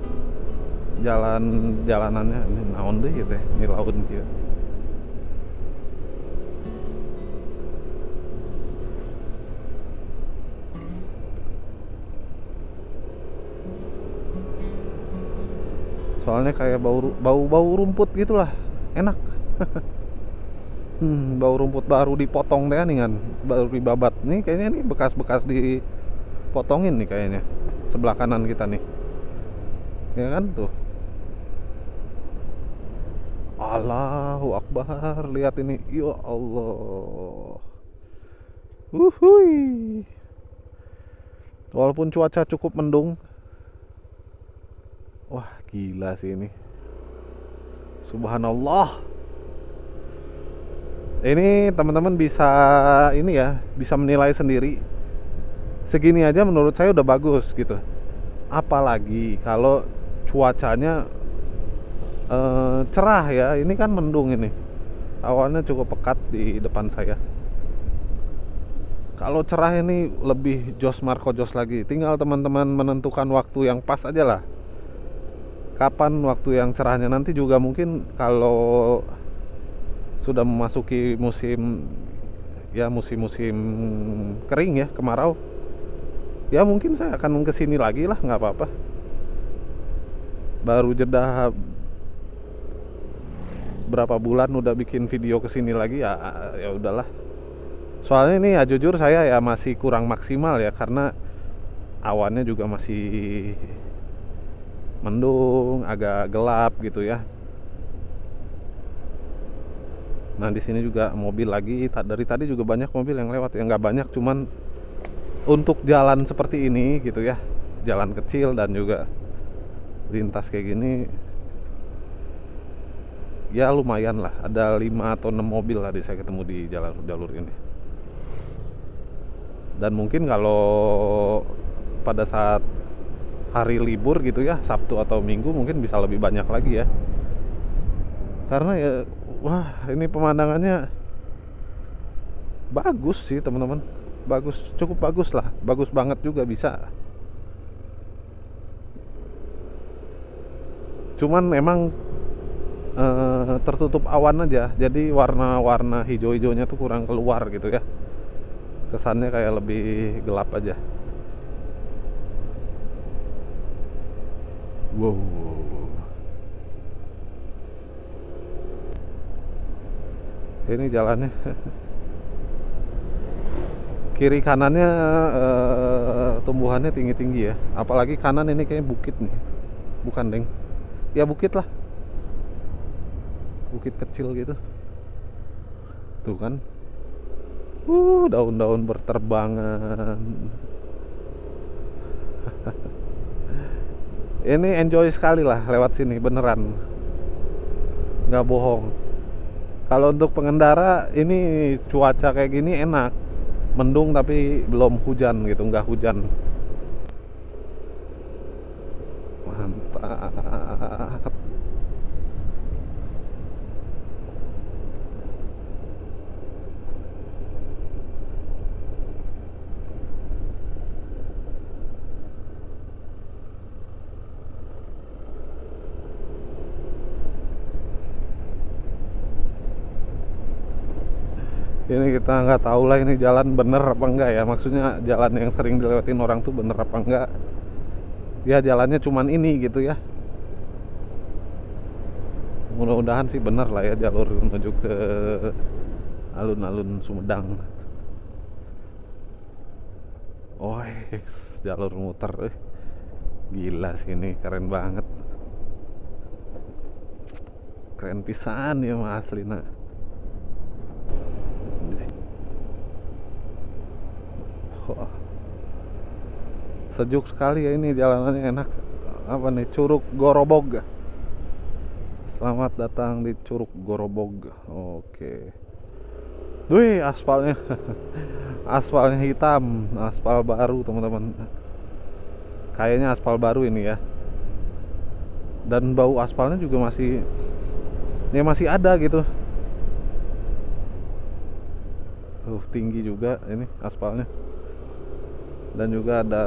jalanannya ini naon deh gitu ya, ini laun gitu. Soalnya kayak bau rumput gitulah, enak. Bau rumput baru dipotong deh nih kan, baru dibabat. Nih kayaknya nih bekas-bekas dipotongin nih kayaknya. Sebelah kanan kita nih. Ya kan tuh. Allahu Akbar, lihat ini. Ya Allah. Uhuy. Walaupun cuaca cukup mendung. Wah, gila sih ini. Subhanallah. Ini teman-teman bisa ini ya, bisa menilai sendiri. Segini aja menurut saya udah bagus gitu. Apalagi kalau cuacanya cerah ya. Ini kan mendung ini. Awannya cukup pekat di depan saya. Kalau cerah ini lebih jos Marco jos lagi. Tinggal teman-teman menentukan waktu yang pas aja lah. Kapan waktu yang cerahnya, nanti juga mungkin kalau sudah memasuki musim kering ya, kemarau ya, mungkin saya akan kesini lagi lah, nggak apa-apa. Baru jeda berapa bulan udah bikin video kesini lagi ya, ya udahlah. Soalnya ini ya jujur saya ya masih kurang maksimal ya, karena awannya juga masih mendung, agak gelap gitu ya. Nah, di sini juga mobil lagi. Dari tadi juga banyak mobil yang lewat. Ya nggak banyak, cuman untuk jalan seperti ini gitu ya, jalan kecil dan juga lintas kayak gini, ya lumayan lah. Ada 5 atau 6 mobil tadi saya ketemu di jalur ini. Dan mungkin kalau pada saat hari libur gitu ya, Sabtu atau Minggu, mungkin bisa lebih banyak lagi ya. Karena ya, wah, ini pemandangannya bagus sih teman-teman. Bagus, cukup bagus lah. Bagus banget juga bisa. Cuman memang tertutup awan aja. Jadi warna-warna hijau-hijaunya tuh kurang keluar gitu ya. Kesannya kayak lebih gelap aja. Wow. Ini jalannya. Kiri kanannya tumbuhannya tinggi-tinggi ya. Apalagi kanan ini kayak bukit nih. Bukan, Deng. Ya bukit lah. Bukit kecil gitu. Tuh kan. Daun-daun berterbangan. Ini enjoy sekali lah lewat sini, beneran. Nggak bohong. Kalau untuk pengendara ini cuaca kayak gini enak. Mendung tapi belum hujan gitu, nggak hujan. Mantap. Ini kita nggak tahu lah ini jalan bener apa enggak ya. Maksudnya jalan yang sering dilewatin orang tuh bener apa enggak. Ya jalannya cuman ini gitu ya. Mudah-mudahan sih bener lah ya jalur menuju ke alun-alun Sumedang. Oh, jalur muter. Gila sih ini, keren banget. Keren pisan ya Mas Lina. Wah, sejuk sekali ya, ini jalanannya enak. Apa nih, Curug Gorobog. Selamat datang di Curug Gorobog. Oke. Wih, aspalnya aspalnya hitam, aspal baru teman-teman. Kayaknya aspal baru ini ya. Dan bau aspalnya juga masih ada gitu. Tinggi juga ini aspalnya. Dan juga ada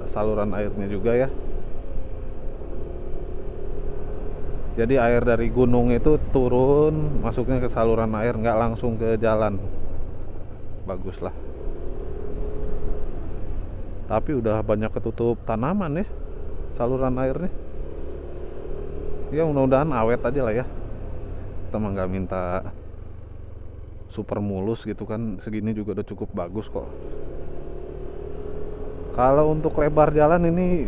saluran airnya juga ya. Jadi air dari gunung itu turun, masuknya ke saluran air, nggak langsung ke jalan. Bagus lah. Tapi udah banyak ketutup tanaman ya saluran airnya. Ya mudah-mudahan awet aja lah ya. Kita mah nggak minta super mulus gitu kan, segini juga udah cukup bagus kok. Kalau untuk lebar jalan ini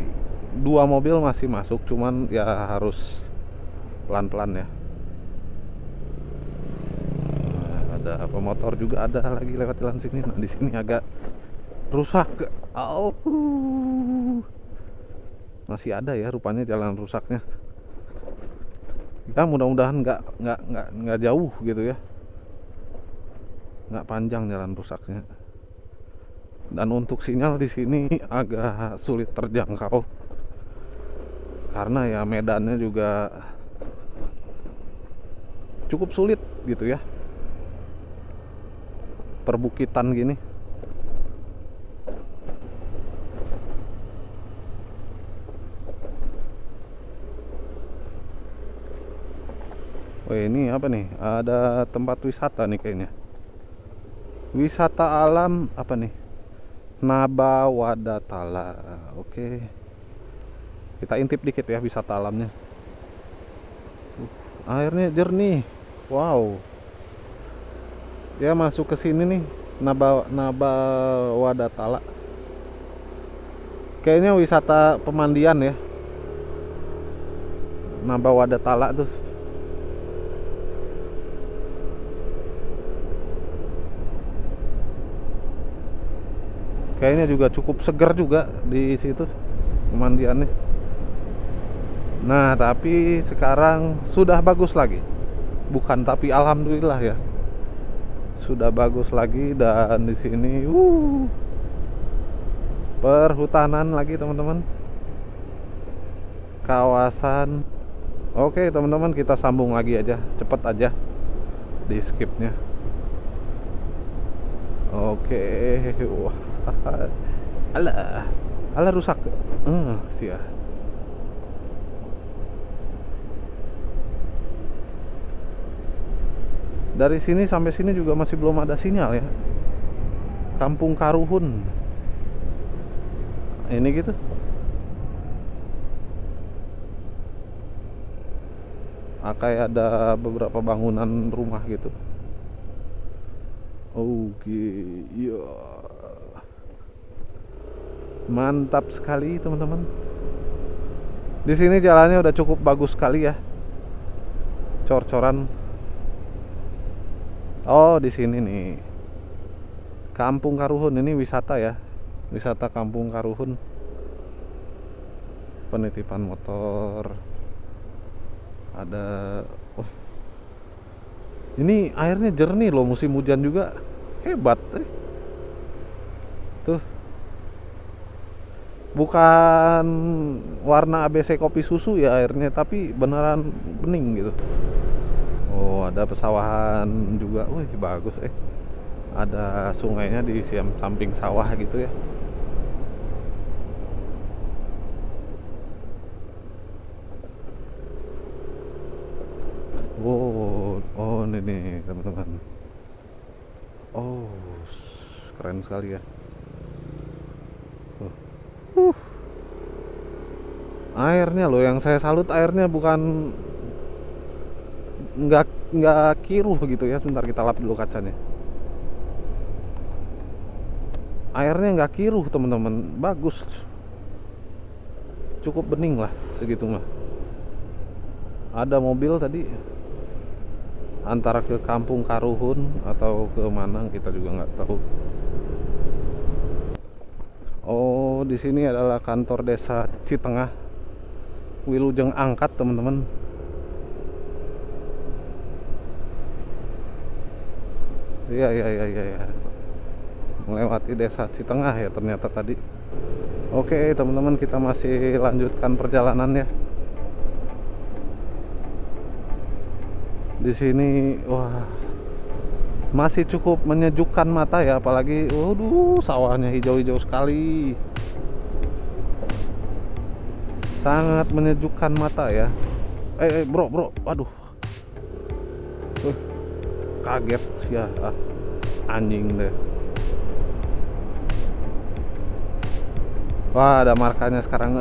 2 mobil masih masuk, cuman ya harus pelan-pelan ya. Nah, ada pemotor juga ada lagi lewat jalan sini. Nah, di sini agak rusak. Masih ada ya rupanya jalan rusaknya. Ya mudah-mudahan nggak jauh gitu ya. Nggak panjang jalan rusaknya. Dan untuk sinyal di sini agak sulit terjangkau. Karena ya medannya juga cukup sulit gitu ya, perbukitan gini. Oh ini apa nih, ada tempat wisata nih kayaknya, wisata alam apa nih, Nabawadatala. Oke, kita intip dikit ya wisata alamnya. Airnya jernih. Wow. Ya masuk ke sini nih, Nabawadatala. Kayaknya wisata pemandian ya. Nabawadatala tuh. Kayaknya juga cukup seger juga di situ pemandiannya. Nah, tapi sekarang sudah bagus lagi. Bukan tapi alhamdulillah ya. Sudah bagus lagi dan di sini perhutanan lagi teman-teman. Kawasan. Oke, teman-teman, kita sambung lagi aja, cepet aja di skipnya. Oke. Wah. Alah rusak. Sia. Dari sini sampai sini juga masih belum ada sinyal ya. Kampung Karuhun. Ini gitu. Kayak ada beberapa bangunan rumah gitu. Oke, ya. Mantap sekali teman-teman. Di sini jalannya udah cukup bagus sekali ya. Cor-coran. Oh, di sini nih. Kampung Karuhun ini wisata ya. Wisata Kampung Karuhun. Penitipan motor. Ada ini airnya jernih loh, musim hujan juga. Hebat tuh. Bukan warna ABC kopi susu ya airnya, tapi beneran bening gitu. Oh, ada pesawahan juga. Wih, bagus ada sungainya di samping sawah gitu ya. Oh ini nih teman-teman. Oh, keren sekali ya. Airnya loh yang saya salut, airnya bukan nggak kiruh gitu ya. Sebentar kita lap dulu kacanya. Airnya nggak kiruh teman-teman, bagus, cukup bening lah segitu mah. Ada mobil tadi antara ke Kampung Karuhun atau ke mana kita juga nggak tahu. Oh, di sini adalah kantor desa Citengah, Wilujeng Angkat teman-teman. Iya. Melewati desa Citengah ya ternyata tadi. Oke teman-teman, kita masih lanjutkan perjalanannya. Di sini wah masih cukup menyejukkan mata ya, apalagi waduh sawahnya hijau-hijau sekali. Sangat menyejukkan mata ya. Bro, waduh. Kaget ya, anjing deh. Wah, ada markanya sekarang,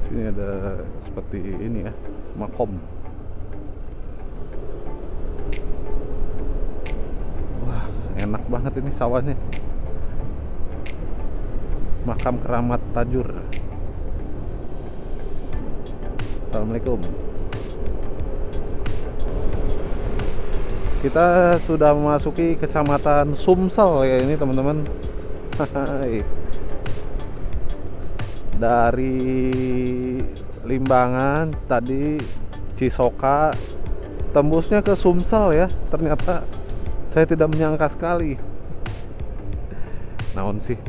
Sini ada seperti ini ya, makom. Wah, enak banget ini sawahnya. Makam Keramat Tajur. Assalamualaikum. Kita sudah memasuki kecamatan Sumsel ya ini teman-teman. Dari Limbangan tadi Cisoka, tembusnya ke Sumsel ya. Ternyata saya tidak menyangka sekali. Naon sih?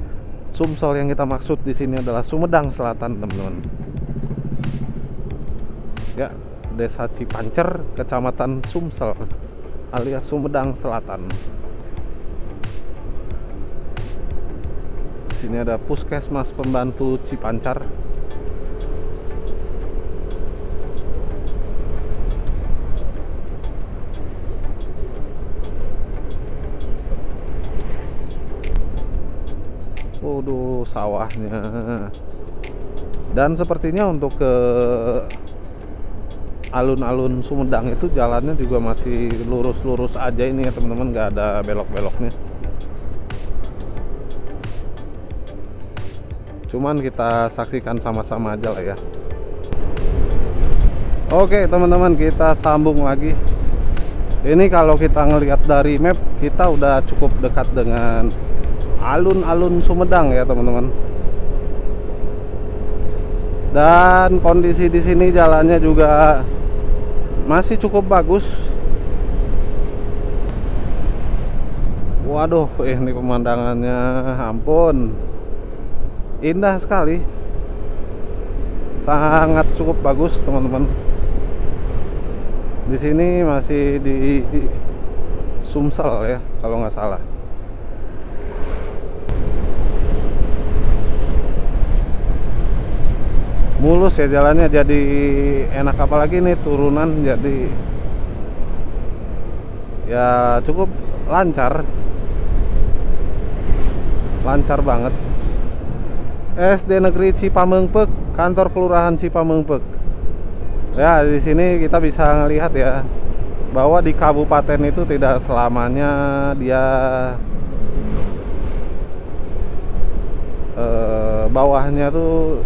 Sumsel yang kita maksud di sini adalah Sumedang Selatan, teman-teman. Ya, Desa Cipancer, Kecamatan Sumsel alias Sumedang Selatan. Di sini ada Puskesmas Pembantu Cipancar. Waduh, sawahnya. Dan sepertinya untuk ke alun-alun Sumedang itu jalannya juga masih lurus-lurus aja ini ya teman-teman, nggak ada belok-beloknya. Cuman kita saksikan sama-sama aja lah ya. Oke teman-teman, kita sambung lagi. Ini kalau kita ngelihat dari map, kita udah cukup dekat dengan alun-alun Sumedang ya teman-teman. Dan kondisi di sini jalannya juga masih cukup bagus. Waduh, ini pemandangannya ampun, indah sekali. Sangat cukup bagus teman-teman. Di sini masih di Sumsel ya kalau nggak salah. Mulus ya jalannya, jadi enak, apalagi nih turunan, jadi ya cukup lancar banget. SD Negeri Cipameungpeuk, kantor kelurahan Cipameungpeuk. Ya, di sini kita bisa ngelihat ya bahwa di kabupaten itu tidak selamanya dia bawahnya tuh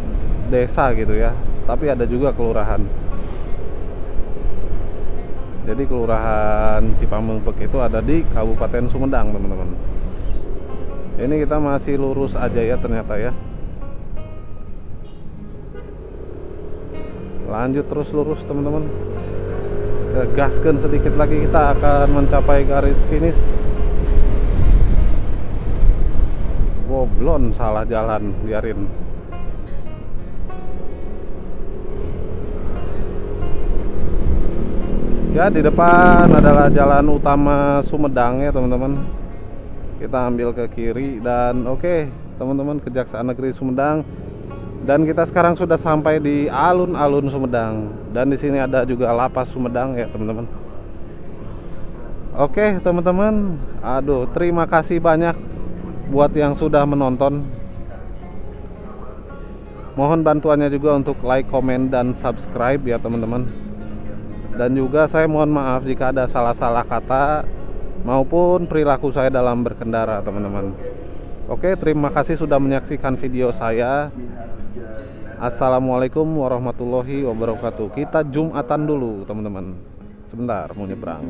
desa gitu ya, tapi ada juga kelurahan. Jadi kelurahan Cipameungpeuk itu ada di Kabupaten Sumedang teman-teman. Ini kita masih lurus aja ya ternyata ya. Lanjut terus lurus teman-teman. Gaskan sedikit lagi kita akan mencapai garis finish. Goblon, salah jalan, biarin. Ya, di depan adalah jalan utama Sumedang ya teman-teman. Kita ambil ke kiri dan oke, teman-teman, Kejaksaan Negeri Sumedang. Dan kita sekarang sudah sampai di alun-alun Sumedang. Dan di sini ada juga Lapas Sumedang ya teman-teman. Oke teman-teman, aduh terima kasih banyak buat yang sudah menonton. Mohon bantuannya juga untuk like, komen, dan subscribe ya teman-teman. Dan juga saya mohon maaf jika ada salah-salah kata maupun perilaku saya dalam berkendara teman-teman. Oke, terima kasih sudah menyaksikan video saya. Assalamualaikum warahmatullahi wabarakatuh. Kita Jumatan dulu teman-teman. Sebentar mau nyebrang.